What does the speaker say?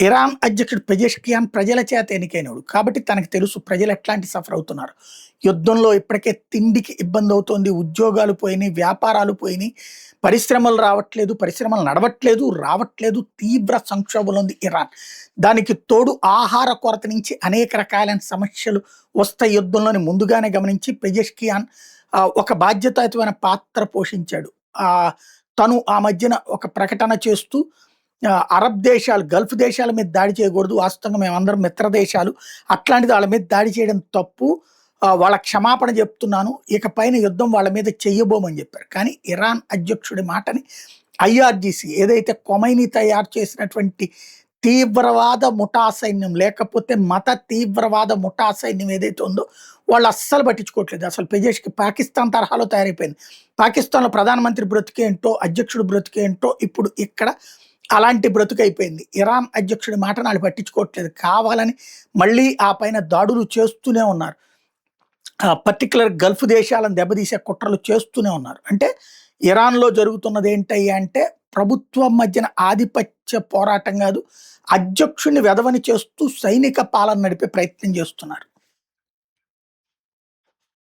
Iran అధ్యక్షుడు Pezeshkian ప్రజల చేత ఎన్నికైనవాడు. కాబట్టి తనకు తెలుసు ప్రజలు ఎట్లాంటి సఫర్ అవుతున్నారు. యుద్ధంలో ఇప్పటికే తిండికి ఇబ్బంది అవుతోంది. ఉద్యోగాలు పోయినాయి, వ్యాపారాలు పోయినాయి, పరిశ్రమలు రావట్లేదు, పరిశ్రమలు నడవట్లేదు, రావట్లేదు. తీవ్ర సంక్షోభంలో ఉంది ఇరాన్. దానికి తోడు ఆహార కొరత నుంచి అనేక రకాలైన సమస్యలు వస్తాయి యుద్ధంలోని ముందుగానే గమనించి పెజెష్కియాన్ ఒక బాధ్యతాయుతమైన పాత్ర పోషించాడు. తను ఆ మధ్యన ఒక ప్రకటన చేస్తూ అరబ్ దేశాలు, గల్ఫ్ దేశాల మీద దాడి చేయకూడదు. వాస్తవంగా మేమందరం మిత్ర దేశాలు. అట్లాంటిది వాళ్ళ మీద దాడి చేయడం తప్పు. వాళ్ళ క్షమాపణ చెప్తున్నాను. ఇకపైన యుద్ధం వాళ్ళ మీద చెయ్యబోమని చెప్పారు. కానీ ఇరాన్ అధ్యక్షుడి మాటని ఐఆర్జీసీ ఏదైతే కొమైనీ తయారు చేసినటువంటి తీవ్రవాద ముఠా సైన్యం, లేకపోతే మత తీవ్రవాద ముఠా సైన్యం ఏదైతే ఉందో వాళ్ళు అస్సలు పట్టించుకోవట్లేదు. అసలు పెజెష్కి పాకిస్తాన్ తరహాలో తయారైపోయింది. పాకిస్తాన్‌లో ప్రధానమంత్రి బ్రతికేంటో, అధ్యక్షుడు బ్రతికేంటో ఇప్పుడు ఇక్కడ అలాంటి బ్రతుకైపోయింది. ఇరాన్ అధ్యక్షుడి మాటను ఆళ్ళు పట్టించుకోవట్లేదు. కావాలని మళ్ళీ ఆ పైన దాడులు చేస్తూనే ఉన్నారు. పర్టిక్యులర్ గల్ఫ్ దేశాలను దెబ్బతీసే కుట్రలు చేస్తూనే ఉన్నారు. అంటే ఇరాన్‌లో జరుగుతున్నది ఏంటయ్యా అంటే ప్రభుత్వం మధ్యన ఆధిపత్య పోరాటం కాదు, అధ్యక్షుడిని వెధవని చేస్తూ సైనిక పాలన నడిపే ప్రయత్నం చేస్తున్నారు.